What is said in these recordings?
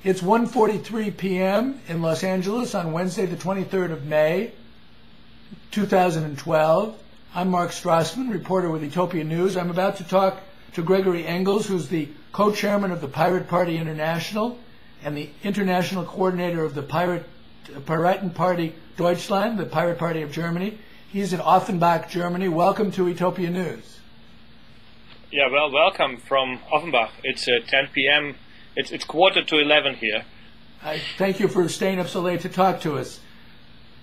It's 1:43 p.m. in Los Angeles on Wednesday, the 23rd of May, 2012. I'm Marc Strassman, reporter with Etopia News. I'm about to talk to Gregory Engels, who's the co-chairman of the Piratenpartei International and the international coordinator of the Piratenpartei Deutschland, the Pirate Party of Germany. He's in Offenbach, Germany. Welcome to Etopia News. Yeah, well, welcome from Offenbach. It's 10 p.m. It's 11:45 here. I thank you for staying up so late to talk to us.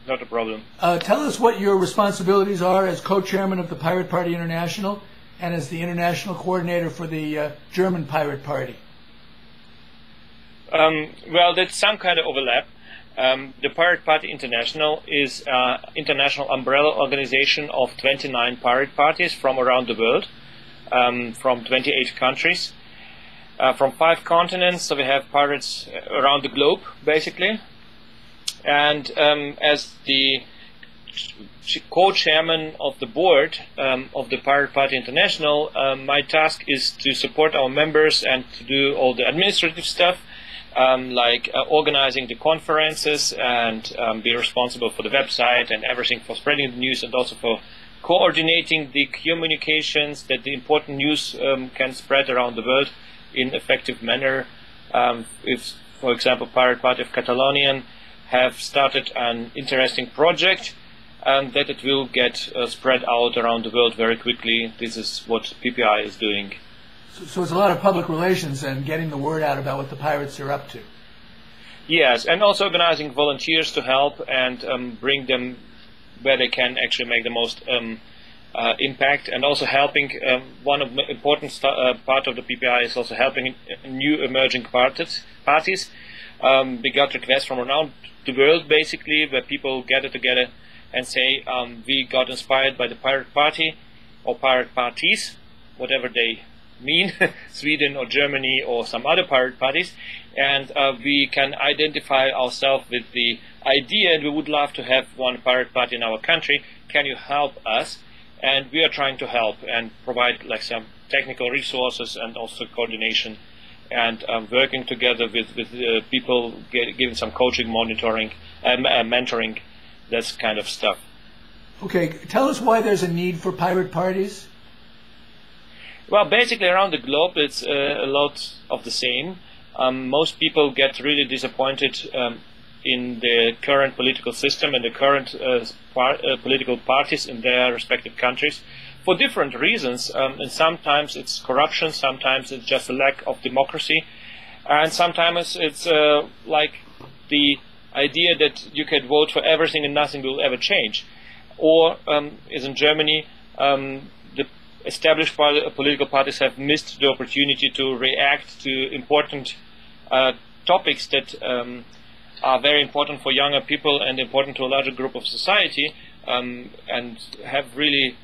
Not a problem. Tell us what your responsibilities are as co-chairman of the Piratenpartei International and as the international coordinator for the German Pirate Party. Well, there's some kind of overlap. The Piratenpartei International is an international umbrella organization of 29 pirate parties from around the world, from 28 countries, from 5 continents. So we have pirates around the globe, basically. And as the co-chairman of the board of the Piratenpartei International, my task is to support our members and to do all the administrative stuff, like organizing the conferences and be responsible for the website and everything for spreading the news, and also for coordinating the communications that the important news can spread around the world in effective manner. If, for example, Pirate Party of Catalonia have started an interesting project that it will get spread out around the world very quickly. This is what PPI is doing. So it's a lot of public relations and getting the word out about what the pirates are up to. Yes, and also organizing volunteers to help and bring them where they can actually make the most impact, and also helping. One of the important part of the PPI is also helping new emerging parties. We got requests from around the world, basically, where people gather together and say, we got inspired by the Pirate Party or pirate parties, whatever they mean, Sweden or Germany or some other pirate parties, and we can identify ourselves with the idea, and we would love to have one pirate party in our country. Can you help us? And we are trying to help and provide like some technical resources and also coordination, and working together with people, giving some coaching, monitoring, mentoring, that kind of stuff. Okay, tell us why there's a need for pirate parties. Well, basically around the globe it's a lot of the same. Most people get really disappointed in the current political system and the current political parties in their respective countries for different reasons. And sometimes it's corruption, sometimes it's just a lack of democracy, and sometimes it's like the idea that you can vote for everything and nothing will ever change. Or, as in Germany, the established political parties have missed the opportunity to react to important topics that are very important for younger people and important to a larger group of society, and have really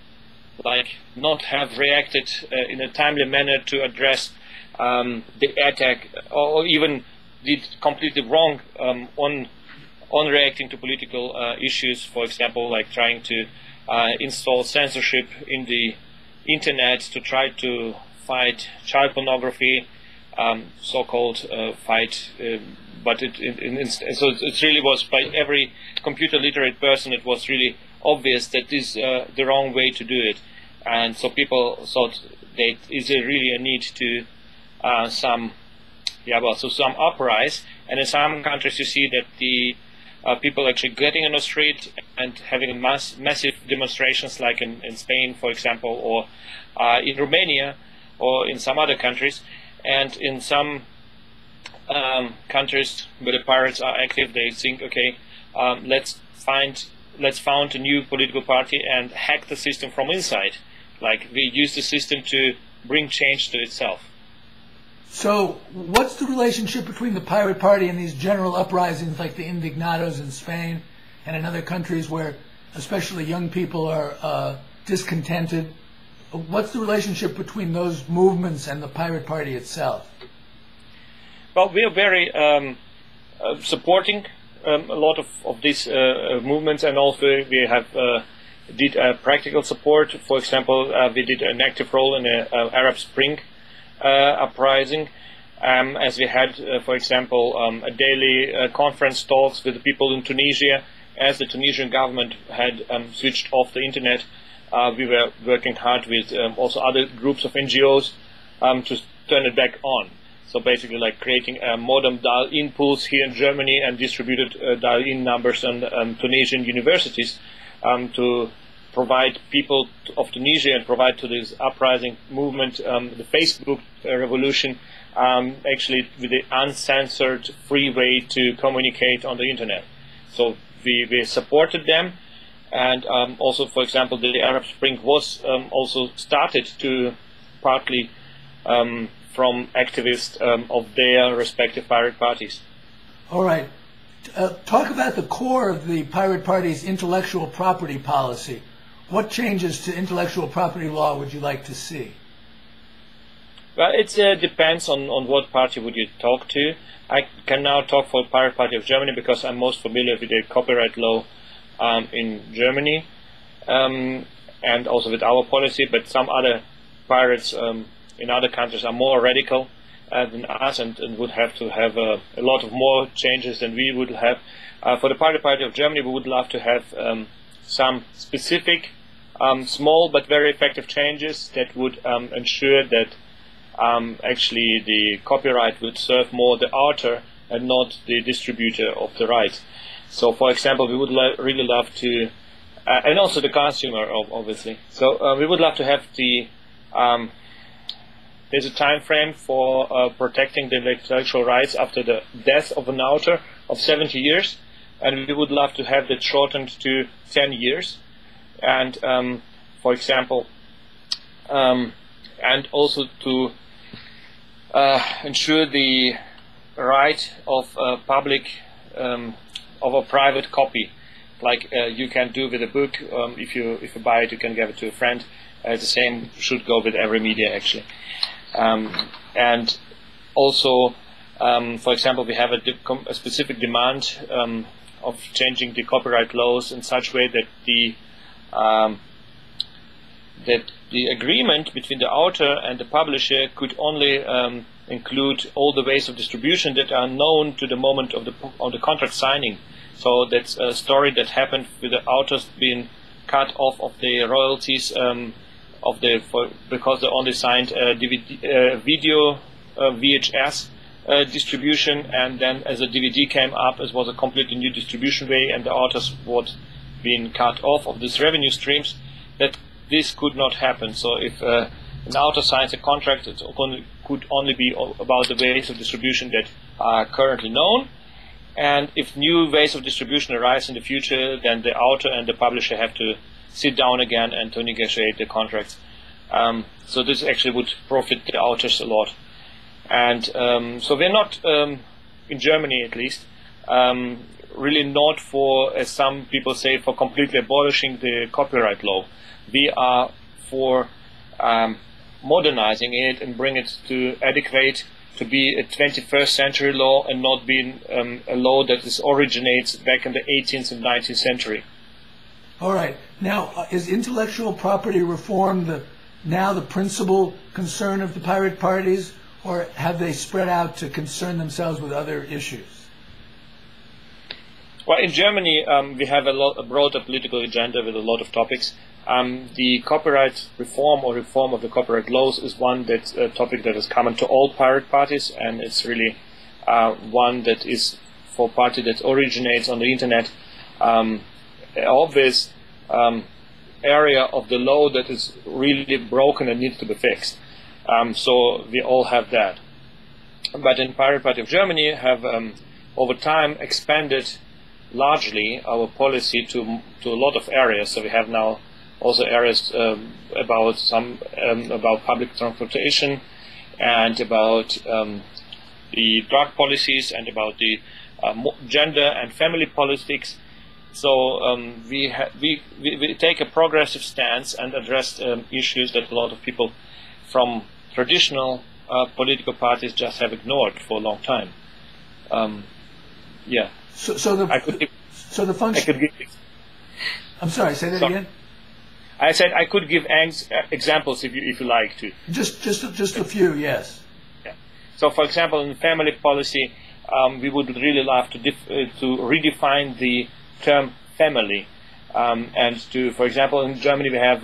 not have reacted in a timely manner to address the attack, or even did completely wrong on reacting to political issues. For example, like trying to install censorship in the internet to try to fight child pornography, so-called fight, but so it really was, by every computer literate person, it was really obvious that this is the wrong way to do it. And so people thought that is really a need to some uprise. And in some countries you see that the people actually getting on the street and having massive demonstrations, like in Spain, for example, or in Romania, or in some other countries. And in some countries where the pirates are active, they think, okay, let's found a new political party and hack the system from inside. Like, we use the system to bring change to itself. So what's the relationship between the Pirate Party and these general uprisings like the Indignados in Spain and in other countries where especially young people are discontented? What's the relationship between those movements and the Pirate Party itself? Well, we are very supporting a lot of these movements, and also we have did practical support. For example, we did an active role in the Arab Spring uprising, as we had, for example, a daily conference talks with the people in Tunisia. As the Tunisian government had switched off the internet, we were working hard with also other groups of NGOs to turn it back on. So basically like creating a modem dial-in pools here in Germany and distributed dial-in numbers on Tunisian universities to provide people of Tunisia and provide to this uprising movement the Facebook revolution, actually with the uncensored free way to communicate on the internet. So we supported them, and also, for example, the Arab Spring was also started to partly from activists of their respective pirate parties. All right. Talk about the core of the Pirate Party's intellectual property policy. What changes to intellectual property law would you like to see? Well, it depends on what party would you talk to. I can now talk for the Pirate Party of Germany because I'm most familiar with the copyright law in Germany and also with our policy, but some other pirates in other countries are more radical than us and would have to have a lot of more changes than we would have. For the Pirate Party of Germany, we would love to have some specific, small but very effective changes that would ensure that actually the copyright would serve more the author and not the distributor of the rights. So, for example, we would really love to, and also the consumer, obviously. So we would love to have the there's a time frame for protecting the intellectual rights after the death of an author of 70 years, and we would love to have that shortened to 10 years. And for example, and also to ensure the right of public of a private copy, like you can do with a book. If you buy it, you can give it to a friend. The same should go with every media, actually. And also, for example, we have a specific demand of changing the copyright laws in such a way that the agreement between the author and the publisher could only include all the ways of distribution that are known to the moment of the contract signing. So that's a story that happened with the authors being cut off of the royalties because they only signed video VHS distribution, and then as a DVD came up, it was a completely new distribution way, and the authors were being cut off of these revenue streams. That this could not happen. So if an author signs a contract, it could only be about the ways of distribution that are currently known. And if new ways of distribution arise in the future, then the author and the publisher have to sit down again and to negotiate the contracts. So this actually would profit the authors a lot. And so we're not, in Germany at least, really not for, as some people say, for completely abolishing the copyright law. We are for modernizing it and bring it to adequate to be a 21st century law and not being a law that originates back in the 18th and 19th century. All right. Now, is intellectual property reform now the principal concern of the pirate parties, or have they spread out to concern themselves with other issues? Well, in Germany, we have a broader political agenda with a lot of topics. The copyright reform or reform of the copyright laws is one that's a topic that is common to all pirate parties, and it's really one that is for a party that originates on the internet. Obvious area of the law that is really broken and needs to be fixed. So we all have that. But in Pirate Party of Germany have over time expanded largely our policy to a lot of areas. So we have now also areas about public transportation and about the drug policies and about the gender and family politics. So we take a progressive stance and address issues that a lot of people from traditional political parties just have ignored for a long time. Yeah. So the function. I'm sorry. Say that again. I said I could give examples if you like to. Just a few, yes. Yeah. So, for example, in family policy, we would really love to redefine the term family, and to, for example, in Germany we have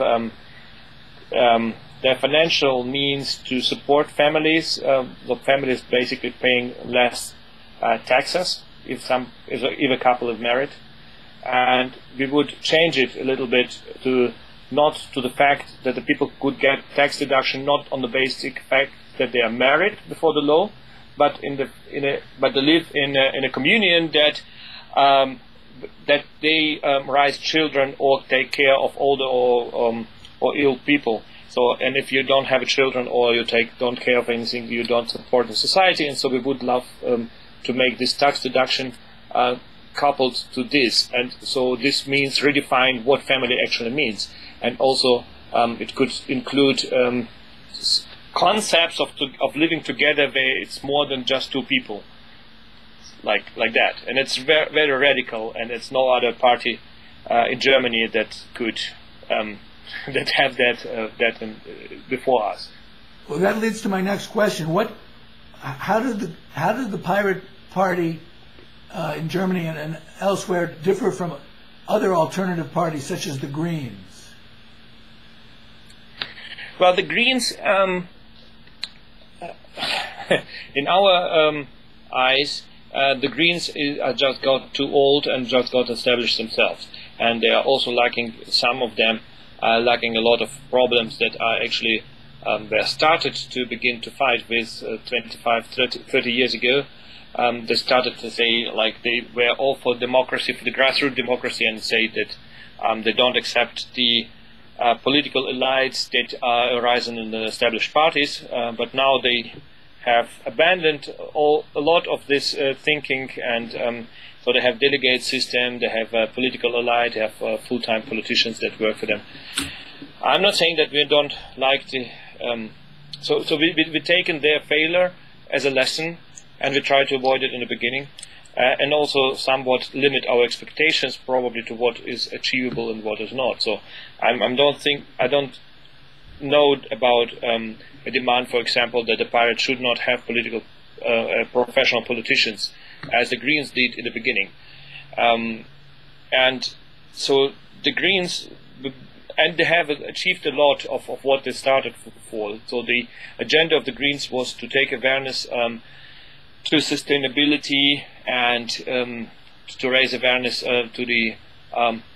the financial means to support families. The families basically paying less taxes if a couple is married, and we would change it a little bit to not to the fact that the people could get tax deduction not on the basic fact that they are married before the law, but they live in a communion that they raise children or take care of older or ill people. So, and if you don't have children or you don't care of anything, you don't support the society. And so we would love to make this tax deduction coupled to this. And so this means redefine what family actually means. And also it could include concepts of living together where it's more than just two people, like that. And it's very, very radical, and it's no other party in Germany that could that have that before us. Well, that leads to my next question. How did the Pirate Party in Germany and elsewhere differ from other alternative parties such as the Greens? Well, the Greens, in our eyes, the Greens just got too old and just got established themselves, and they are also lacking, some of them lacking a lot of problems that are actually were started to begin to fight with 25, 30 years ago. They started to say, like, they were all for democracy, for the grassroots democracy, and say that they don't accept the political elites that are arising in the established parties, but now they have abandoned a lot of this thinking, and so they have delegate system, they have a political elite, they have full-time politicians that work for them. I'm not saying that we don't like the... So we've taken their failure as a lesson, and we try to avoid it in the beginning, and also somewhat limit our expectations probably to what is achievable and what is not. So I don't know about a demand, for example, that the Pirates should not have professional politicians, as the Greens did in the beginning. And so the Greens, and they have achieved a lot of what they started for. So the agenda of the Greens was to take awareness to sustainability and to raise awareness to the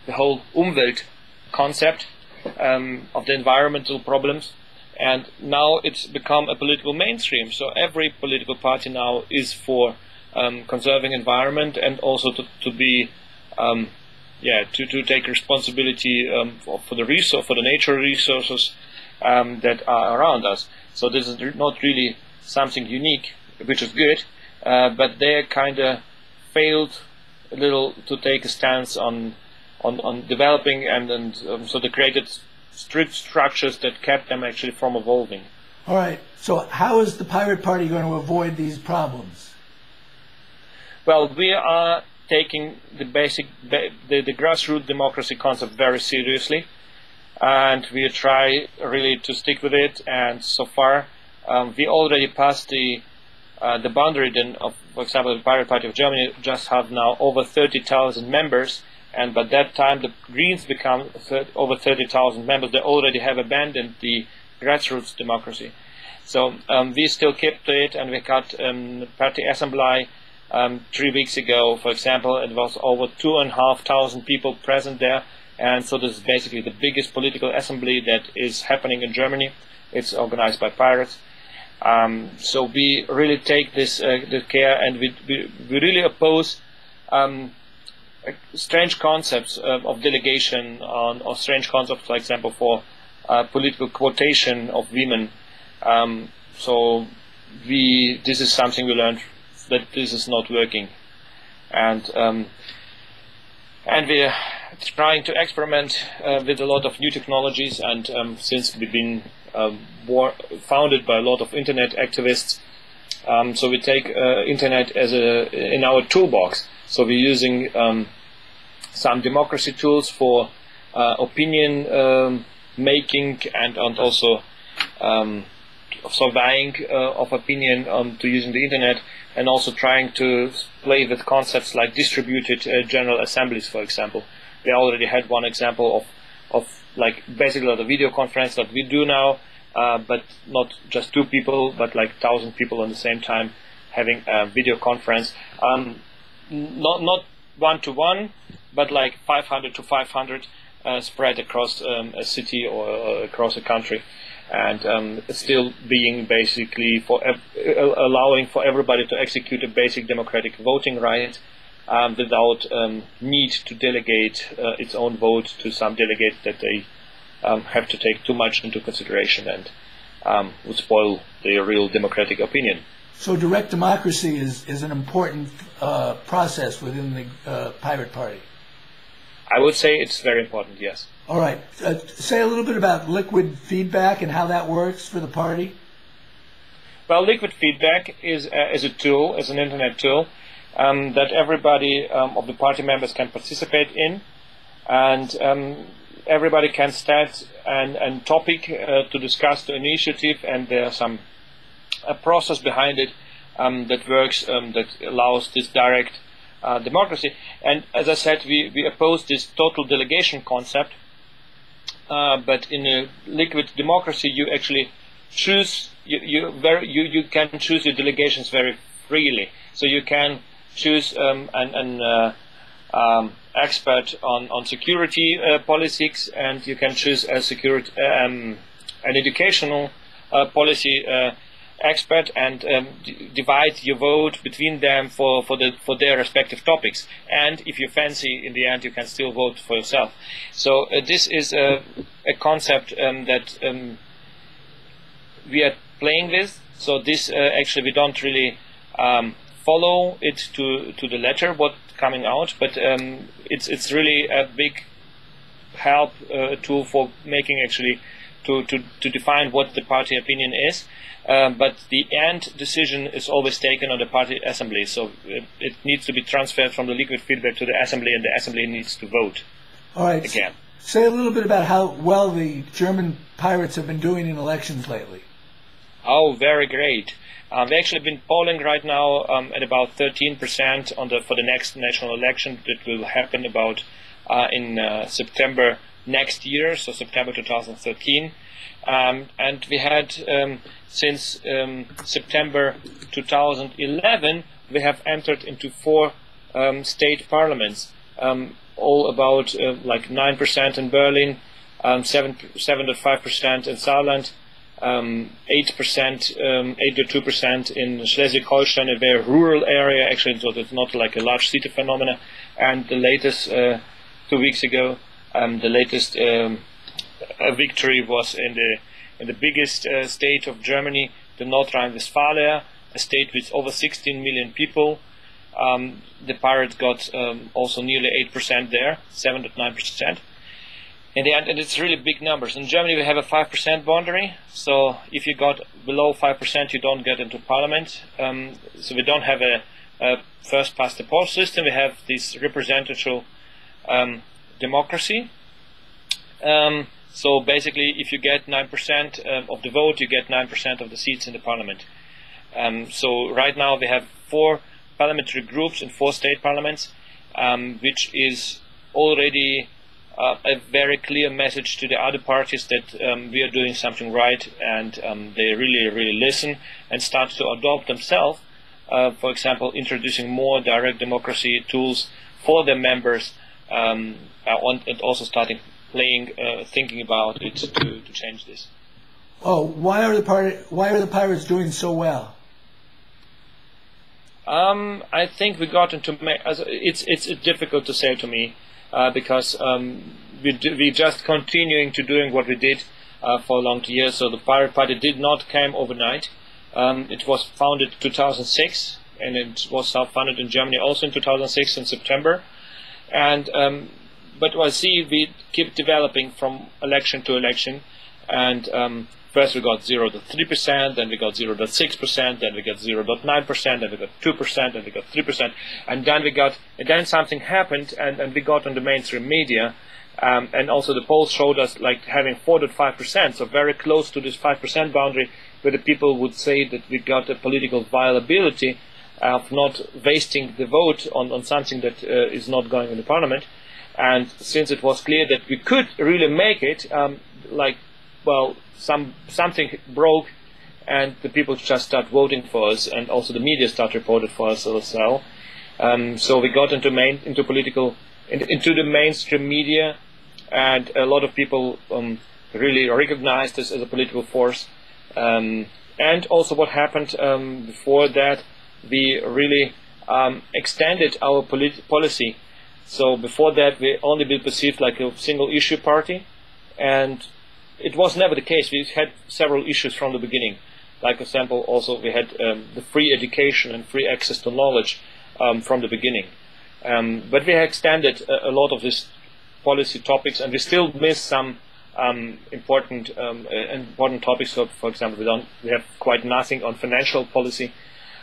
whole Umwelt concept of the environmental problems. And now it's become a political mainstream. So every political party now is for conserving environment, and also to be to take responsibility for the nature resources that are around us. So this is not really something unique, which is good, but they kind of failed a little to take a stance on developing, and so they created strict structures that kept them actually from evolving. All right. So how is the Pirate Party going to avoid these problems? Well, we are taking the grassroots democracy concept very seriously, and we try really to stick with it. And so far, we already passed the boundary then of, for example, the Pirate Party of Germany just have now over 30,000 members, and by that time the Greens become over 30,000 members. They already have abandoned the grassroots democracy. So we still keep to it, and we got party assembly 3 weeks ago, for example. It was over 2,500 people present there, and so this is basically the biggest political assembly that is happening in Germany. It's organized by pirates. So we really take this care, and we really oppose strange concepts of delegation, or strange concepts, for example, for political quotation of women. So this is something we learned, that this is not working, and we're trying to experiment with a lot of new technologies. And since we've been founded by a lot of internet activists, so we take internet as in our toolbox. So we're using some democracy tools for opinion making, and also surveying of opinion to using the internet, and also trying to play with concepts like distributed general assemblies, for example. We already had one example of like basically the video conference that we do now, but not just 2 people, but like 1,000 people at the same time having a video conference. Not 1-to-1, but like 500 to 500 spread across a city or across a country, and still being basically allowing for everybody to execute a basic democratic voting right without need to delegate its own vote to some delegate that they have to take too much into consideration and would spoil their real democratic opinion. So direct democracy is an important process within the Pirate Party. I would say it's very important, yes. All right. Say a little bit about liquid feedback and how that works for the party. Well, liquid feedback is a tool, is an internet tool that everybody of the party members can participate in, and everybody can start a topic to discuss the initiative, and there's some a process behind it that works, that allows this direct democracy. And as I said, we oppose this total delegation concept, but in a liquid democracy you actually choose, you can choose your delegations very freely. So you can choose an expert on security politics, and you can choose a security an educational policy expert, and divide your vote between them for their respective topics. And if you fancy, in the end, you can still vote for yourself. So this is a concept that we are playing with. So this actually we don't really follow it to the letter what coming out, but it's really a big help tool for making actually to define what the party opinion is. But the end decision is always taken on the party assembly, so it needs to be transferred from the liquid feedback to the assembly, and the assembly needs to vote. All right. Again. Say a little bit about how well the German pirates have been doing in elections lately. Oh, very great. We've actually been polling right now at about 13% for the next national election that will happen about in September next year, so September 2013. And we had since September 2011, we have entered into 4 state parliaments, all about like 9% in Berlin, 7.5% in Saarland, 8.2% in Schleswig-Holstein, a very rural area actually, so it's not like a large city phenomena. And the latest 2 weeks ago, the latest victory was in the biggest state of Germany, the North Rhine-Westphalia, a state with over 16 million people. The Pirates got also nearly 8% there, 7.9%. In the end, and it's really big numbers. In Germany, we have a 5% boundary, so if you got below 5%, you don't get into parliament. So we don't have a first past the post system. We have this representative democracy. So basically, if you get 9% of the vote, you get 9% of the seats in the parliament. So right now we have 4 parliamentary groups in 4 state parliaments, which is already a very clear message to the other parties that we are doing something right, and they really listen and start to adopt themselves. For example, introducing more direct democracy tools for their members, and also starting thinking about it to change this. Oh, why are the Pirates doing so well? I think we got into it's difficult to say to me because we just continuing to doing what we did for a long years. So the Pirate Party did not come overnight. It was founded in 2006, and it was founded in Germany also in 2006 in September. And but I see we keep developing from election to election, and first we got 0.3%, then we got 0.6%, then we got 0.9%, then we got 2%, then we got 3%, and then something happened, and we got on the mainstream media, and also the polls showed us like having 4.5%, so very close to this 5% boundary, where the people would say that we got a political viability of not wasting the vote on something that is not going in the parliament. And since it was clear that we could really make it, something broke, and the people just start voting for us, and also the media start reporting for us as well. So we got into the mainstream media, and a lot of people really recognized us as a political force. And also what happened before that, we really extended our policy. So before that, we only been perceived like a single issue party, and it was never the case. We had several issues from the beginning. Like, for example, also we had the free education and free access to knowledge from the beginning. But we have extended a lot of these policy topics, and we still miss some important topics. So, for example, we have quite nothing on financial policy.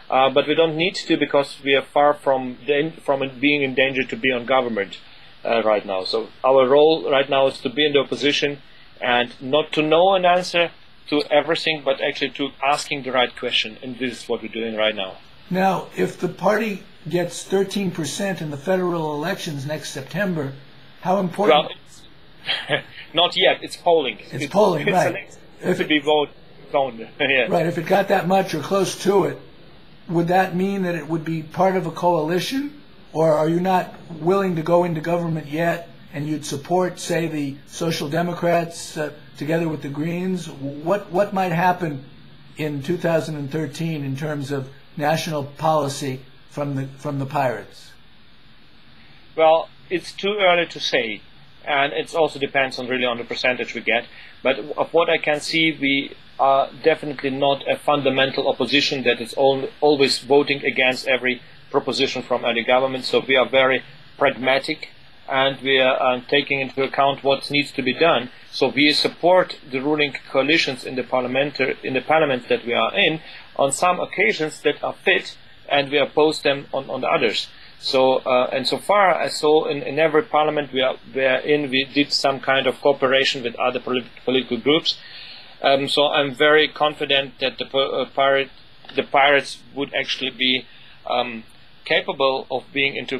But we don't need to, because we are far from being in danger to be on government right now. So our role right now is to be in the opposition and not to know an answer to everything, but actually to asking the right question. And this is what we're doing right now. Now, if the party gets 13% in the federal elections next September, how important? Well, not yet. It's polling. It's polling, right? If it be voted. Yeah. Right. If it got that much or close to it, would that mean that it would be part of a coalition, or are you not willing to go into government yet, and you'd support, say, the Social Democrats together with the Greens? What might happen in 2013 in terms of national policy from the Pirates? Well, it's too early to say, and it also depends on the percentage we get. But of what I can see, we are definitely not a fundamental opposition that is always voting against every proposition from any government. So we are very pragmatic, and we are taking into account what needs to be done. So we support the ruling coalitions in the parliament that we are in on some occasions that are fit, and we oppose them on the others. So and so far, I saw in every parliament we did some kind of cooperation with other political groups. So I'm very confident that the Pirates would actually be capable of being into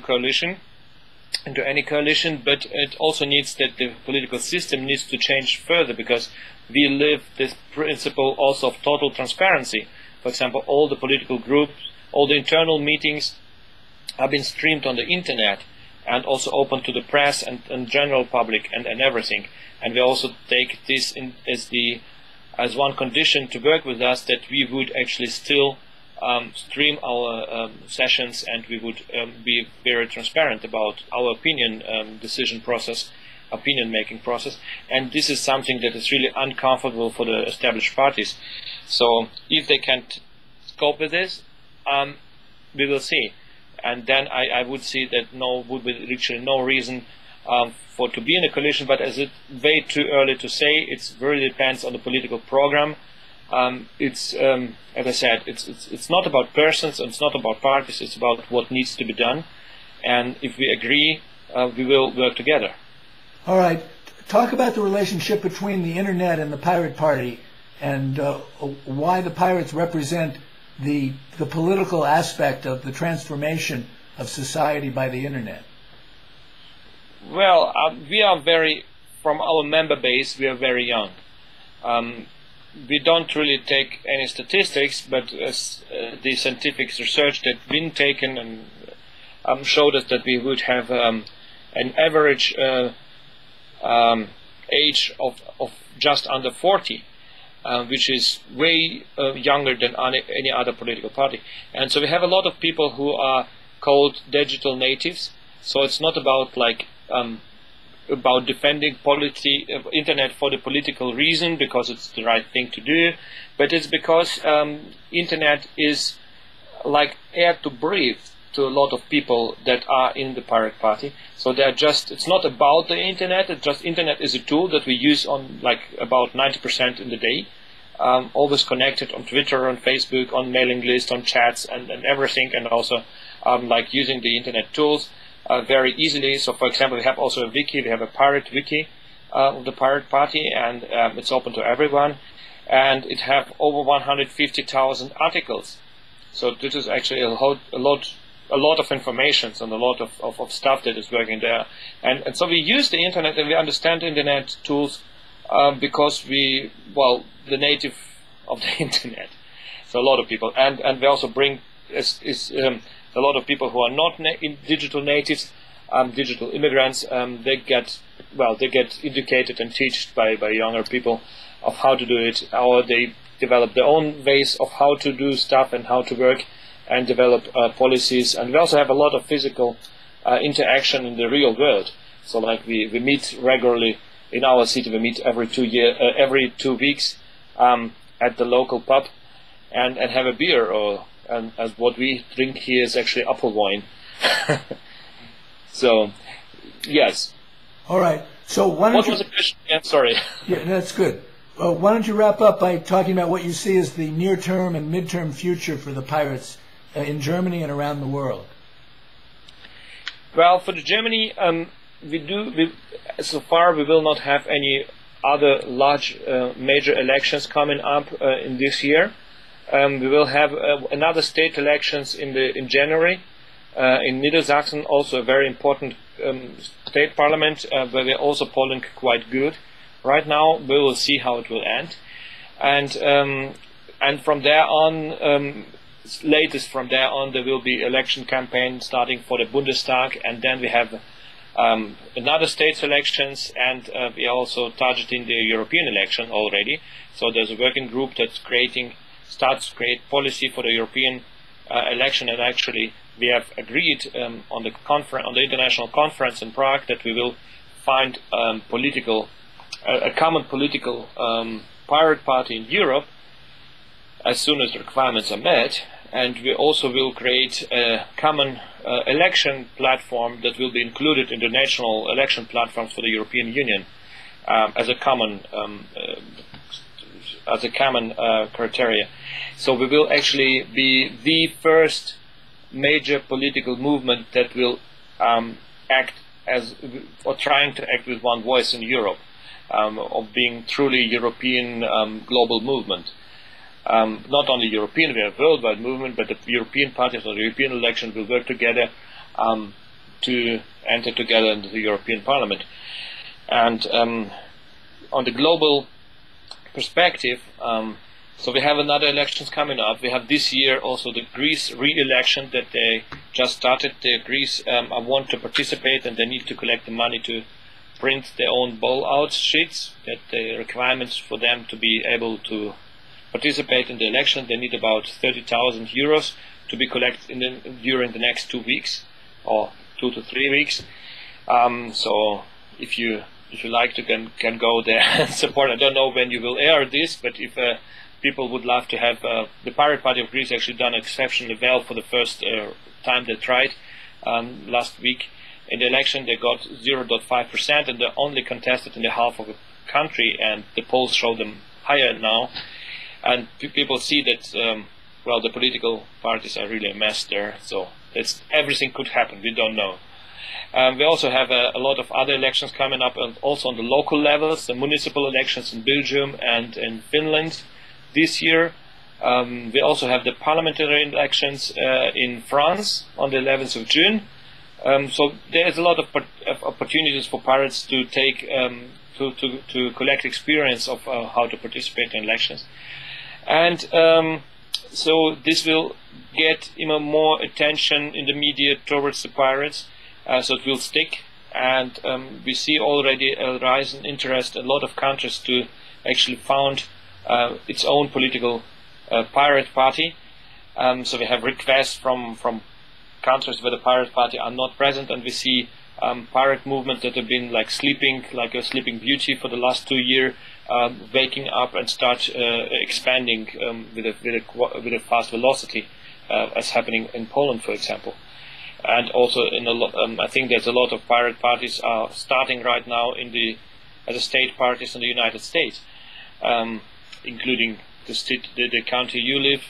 any coalition, but it also needs that the political system needs to change further, because we live this principle also of total transparency. For example, all the political groups, all the internal meetings have been streamed on the internet and also open to the press and general public and everything. And we also take this as one condition to work with us, that we would actually still stream our sessions, and we would be very transparent about our decision process, opinion-making process. And this is something that is really uncomfortable for the established parties. So if they can't cope with this, we will see. And then I would see that would be actually no reason to be in a coalition, but as it's way too early to say. It really depends on the political program. As I said, it's not about persons, and it's not about parties. It's about what needs to be done, and if we agree, we will work together. All right. Talk about the relationship between the internet and the Pirate Party, and why the Pirates represent the political aspect of the transformation of society by the internet. Well, we are from our member base, we are very young. We don't really take any statistics, but the scientific research that's been taken and showed us that we would have an average age of just under 40, which is way younger than any other political party. And so we have a lot of people who are called digital natives. So it's not about about defending internet for the political reason, because it's the right thing to do, but it's because internet is like air to breathe to a lot of people that are in the Pirate Party. So it's not about the internet. Internet is a tool that we use on about 90% in the day, always connected on Twitter, on Facebook, on mailing lists, on chats, and everything, and also using the internet tools very easily. So, for example, we have also a wiki. We have a pirate wiki of the Pirate Party, and it's open to everyone. and it have over 150,000 articles. So this is actually a lot of information and a lot of stuff that is working there. And so we use the internet and we understand internet tools because the native of the internet. So a lot of people, and we also bring a lot of people who are not digital natives, digital immigrants. They get educated and taught by younger people of how to do it, or they develop their own ways of how to do stuff and how to work and develop policies. And we also have a lot of physical interaction in the real world. So like we meet regularly in our city. We meet every 2 weeks at the local pub and have a beer, and as what we drink here is actually apple wine. So, yes. All right. So why don't what was the question again? Sorry. Yeah, that's good. Why don't you wrap up by talking about what you see as the near-term and mid-term future for the pirates in Germany and around the world? Well, for the Germany, so far we will not have any other large major elections coming up in this year. We will have another state elections in January in Niedersachsen, also a very important state parliament where we're also polling quite good. Right now, we will see how it will end, and from there on, latest from there on, there will be election campaign starting for the Bundestag, and then we have another states elections, and we are also targeting the European election already. So there's a working group that's starts to create policy for the European election, and actually we have agreed on the international conference in Prague that we will find a common political pirate party in Europe as soon as the requirements are met, and we also will create a common election platform that will be included in the national election platforms for the European Union as a common criteria. So we will actually be the first major political movement that will trying to act with one voice in Europe, of being truly European global movement. Not only European, we have a worldwide movement, but the European parties or the European election will work together to enter together into the European Parliament. And on the global perspective, so we have another elections coming up. We have this year also the Greece re-election that they just started. The Greece want to participate, and they need to collect the money to print their own ball-out sheets. That the requirements for them to be able to participate in the election, they need about 30,000 euros to be collected during the next 2 weeks, or 2 to 3 weeks. So if you like to can go there and support. I don't know when you will air this, but if people would love to have the Pirate Party of Greece actually done exceptionally well for the first time they tried last week in the election. They got 0.5%, and they only contested in the half of the country, and the polls show them higher now. And people see that the political parties are really a mess there. So everything could happen. We don't know. We also have a lot of other elections coming up, and also on the local levels, the municipal elections in Belgium and in Finland this year. We also have the parliamentary elections in France on the 11th of June. So there is a lot of opportunities for pirates to take to collect experience of how to participate in elections, and so this will get even more attention in the media towards the pirates. So it will stick, and we see already a rise in interest in a lot of countries to actually found its own political pirate party. So we have requests from countries where the pirate party are not present, and we see pirate movements that have been like a sleeping beauty for the last 2 years, waking up and start expanding with a fast velocity, as happening in Poland, for example. And also I think there's a lot of pirate parties are starting right now as a state parties in the United States, including the county you live,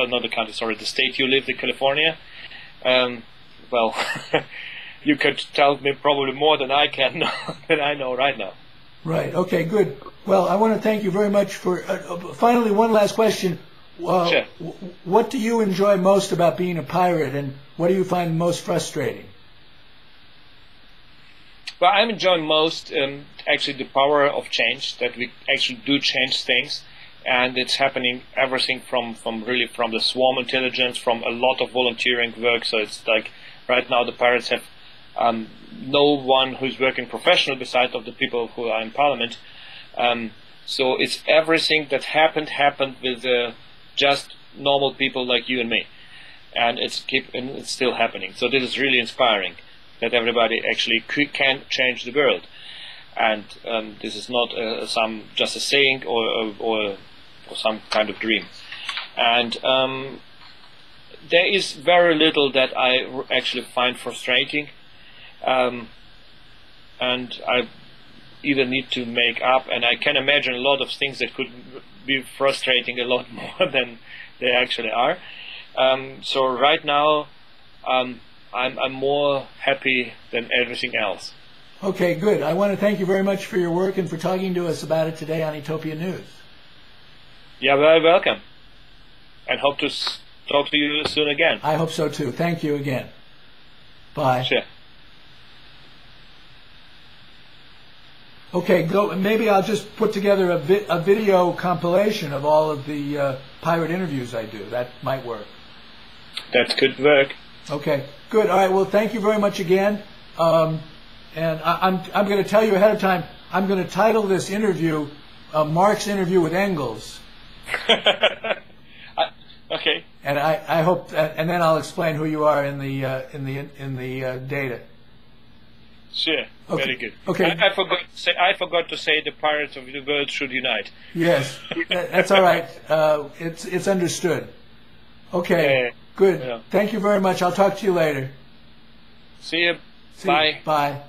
not the county, sorry, the state you live in, California. You could tell me probably more than I can than I know right now. Right. Okay. Good. Well, I want to thank you very much for. Finally, one last question. Sure. What do you enjoy most about being a pirate, and what do you find most frustrating? Well, I'm enjoying most actually the power of change, that we actually do change things, and it's happening everything from the swarm intelligence, from a lot of volunteering work. So it's like right now the pirates have no one who's working professional beside of the people who are in parliament. So it's everything that happened with just normal people like you and me, and it's still happening. So this is really inspiring, that everybody actually can change the world, and this is not just a saying or some kind of dream. And there is very little that I actually find frustrating, and I either need to make up, and I can imagine a lot of things that could be frustrating a lot more than they actually are. So right now, I'm more happy than everything else. Okay, good. I want to thank you very much for your work and for talking to us about it today on Etopia News. Yeah, very welcome. And hope to talk to you soon again. I hope so too. Thank you again. Bye. Sure. Okay, maybe I'll just put together a video compilation of all of the pirate interviews I do. That might work. That could work. Okay, good. All right. Well, thank you very much again. And I'm going to tell you ahead of time. I'm going to title this interview "Marc's Interview with Engels." Okay. And I hope, and then I'll explain who you are in the data. Sure. Okay. Very good. Okay. I forgot to say the pirates of the world should unite. Yes, that's all right. It's understood. Okay. Good. Yeah. Thank you very much. I'll talk to you later. See you. See Bye. You. Bye.